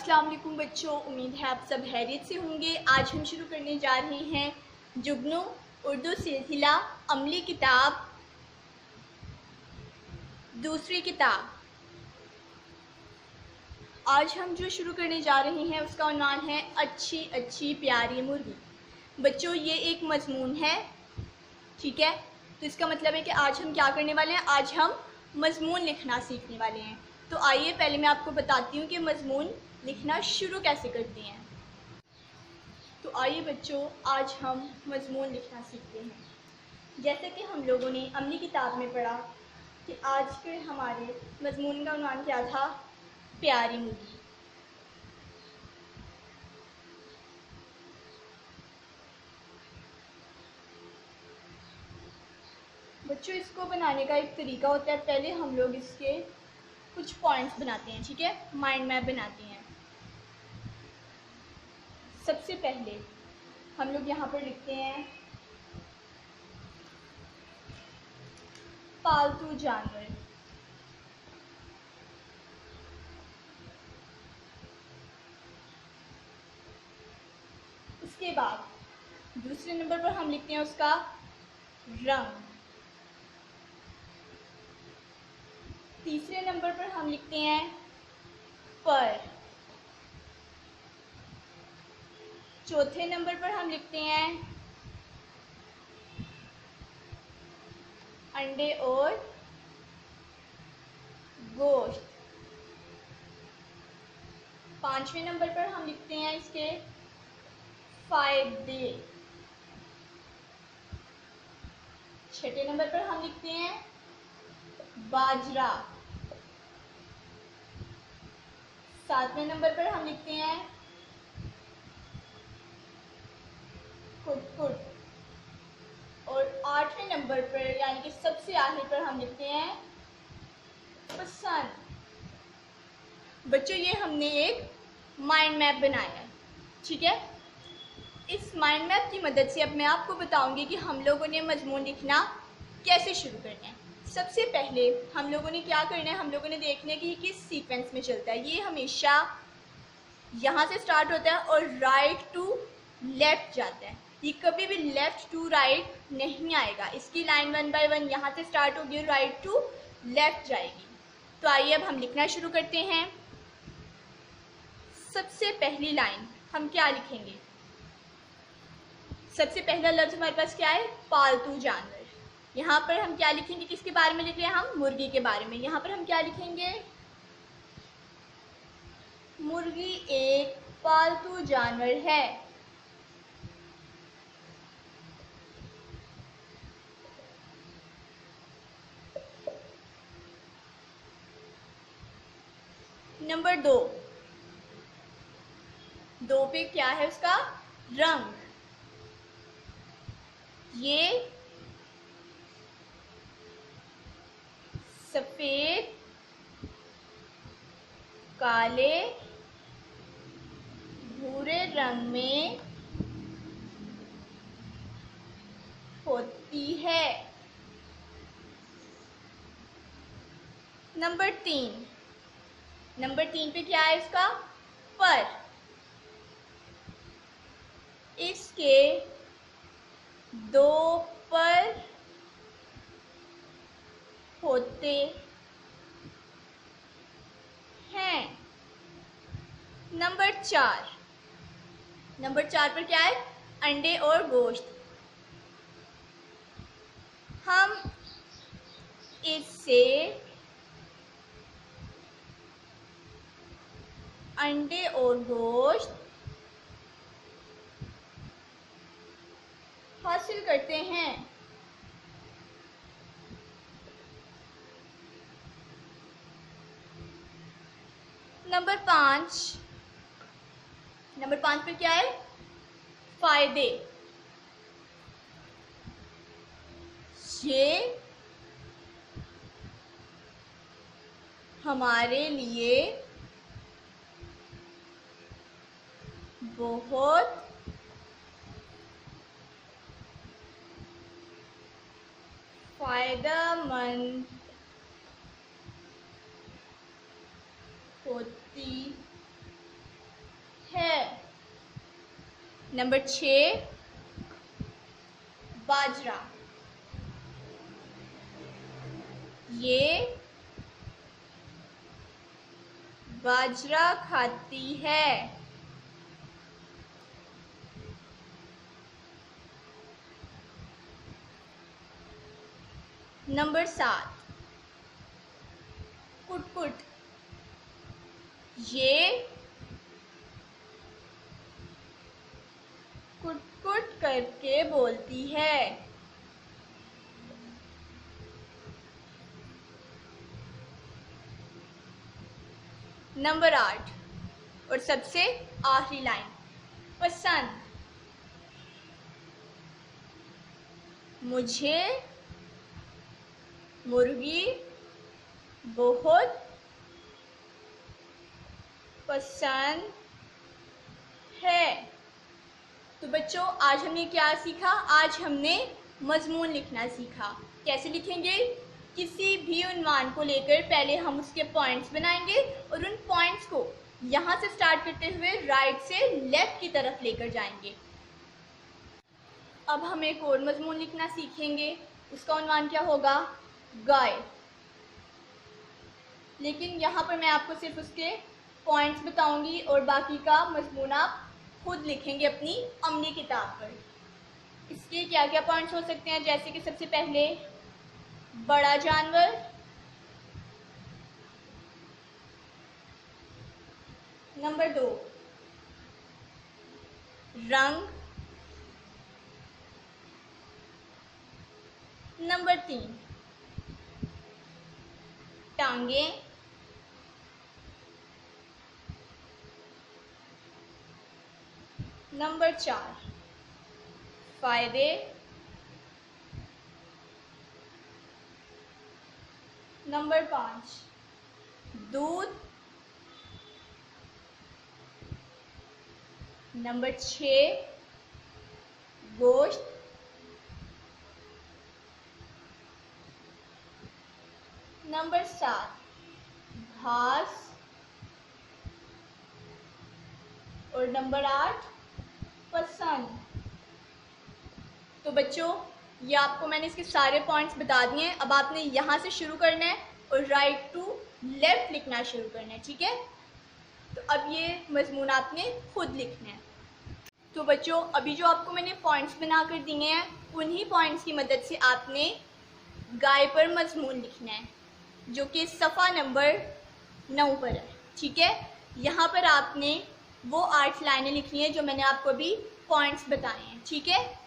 अस्सलाम वालेकुम बच्चों, उम्मीद है आप सब खैरियत से होंगे। आज हम शुरू करने जा रहे हैं जुगनू उर्दू सिलसिला अमली किताब दूसरी किताब। आज हम जो शुरू करने जा रहे हैं उसका उन्वान है अच्छी अच्छी प्यारी मुर्गी। बच्चों ये एक मजमून है, ठीक है। तो इसका मतलब है कि आज हम क्या करने वाले हैं, आज हम मजमून लिखना सीखने वाले हैं। तो आइए पहले मैं आपको बताती हूँ कि मजमून लिखना शुरू कैसे करते हैं। तो आइए बच्चों आज हम मजमून लिखना सीखते हैं। जैसे कि हम लोगों ने अमली किताब में पढ़ा कि आज के हमारे मजमून का उन्वान क्या था, प्यारी मुर्गी। बच्चों इसको बनाने का एक तरीका होता है, पहले हम लोग इसके कुछ पॉइंट्स बनाते हैं, ठीक है, माइंड मैप बनाते हैं। सबसे पहले हम लोग यहाँ पर लिखते हैं पालतू जानवर। उसके बाद दूसरे नंबर पर हम लिखते हैं उसका रंग। तीसरे नंबर पर हम लिखते हैं पर। चौथे नंबर पर हम लिखते हैं अंडे और गोश्त। पांचवें नंबर पर हम लिखते हैं इसके फायदे। छठे नंबर पर हम लिखते हैं बाजरा। सातवें नंबर पर हम लिखते हैं कुटकुट। और आठवें नंबर पर यानी कि सबसे आखिर पर हम लिखते हैं पसंद। बच्चों ये हमने एक माइंड मैप बनाया है, ठीक है। इस माइंड मैप की मदद से अब मैं आपको बताऊंगी कि हम लोगों ने मजमून लिखना कैसे शुरू करना है। सबसे पहले हम लोगों ने क्या करना है, हम लोगों ने देखना है कि किस सीक्वेंस में चलता है। ये हमेशा यहाँ से स्टार्ट होता है और राइट टू लेफ्ट जाता है। ये कभी भी लेफ्ट टू राइट नहीं आएगा। इसकी लाइन 1 बाय 1 यहाँ से स्टार्ट होगी और राइट टू लेफ्ट जाएगी। तो आइए अब हम लिखना शुरू करते हैं। सबसे पहली लाइन हम क्या लिखेंगे, सबसे पहला लफ्ज हमारे पास क्या है, पालतू जानवर। यहाँ पर हम क्या लिखेंगे, किसके बारे में लिख रहे हैं हम, मुर्गी के बारे में। यहाँ पर हम क्या लिखेंगे, मुर्गी एक पालतू जानवर है। नंबर 2, दो पे क्या है उसका रंग। ये सफेद काले भूरे रंग में होती है। नंबर 3, नंबर 3 पे क्या है इसका पर। इसके 2 पर होते हैं। नंबर 4, नंबर 4 पर क्या है, अंडे और गोश्त। हम इससे अंडे और गोश्त हासिल करते हैं। नंबर 5, नंबर 5 पर क्या है, फायदे। ये हमारे लिए बहुत फायदेमंद होती नंबर 6 बाजरा, ये बाजरा खाती है। नंबर 7 कुटकुट, ये कुट-कुट करके बोलती है। नंबर 8 और सबसे आखिरी लाइन, पसंद, मुझे मुर्गी बहुत पसंद है। तो बच्चों आज हमने क्या सीखा? आज हमने मजमून लिखना सीखा। कैसे लिखेंगे? किसी भी उन्वान को लेकर पहले हम उसके पॉइंट्स बनाएंगे और उन पॉइंट्स को यहाँ से स्टार्ट करते हुए राइट से लेफ्ट की तरफ लेकर जाएंगे। अब हम एक और मजमून लिखना सीखेंगे। उसका उन्वान क्या होगा? गाय। लेकिन यहाँ पर मैं आपको सिर्फ उसके पॉइंट्स बताऊंगी और बाकी का मजमून आप खुद लिखेंगे अपनी अम्मी किताब पर। इसके क्या क्या पॉइंट्स हो सकते हैं? जैसे कि सबसे पहले बड़ा जानवर, नंबर 2 रंग, नंबर 3 टांगे, नंबर 4 फायदे, नंबर 5 दूध, नंबर 6 गोश्त, नंबर 7 घास और नंबर 8 पसंद। तो बच्चों ये आपको मैंने इसके सारे पॉइंट्स बता दिए हैं। अब आपने यहाँ से शुरू करना है और राइट टू लेफ्ट लिखना शुरू करना है, ठीक है? तो अब ये मजमून आपने खुद लिखना है। तो बच्चों अभी जो आपको मैंने पॉइंट्स बना कर दिए हैं उन्हीं पॉइंट्स की मदद से आपने गाय पर मजमून लिखना है, जो कि सफ़ा नंबर 9 पर है, ठीक है? यहाँ पर आपने वो 8 लाइनें लिखनी है जो मैंने आपको अभी पॉइंट्स बताए हैं, ठीक है?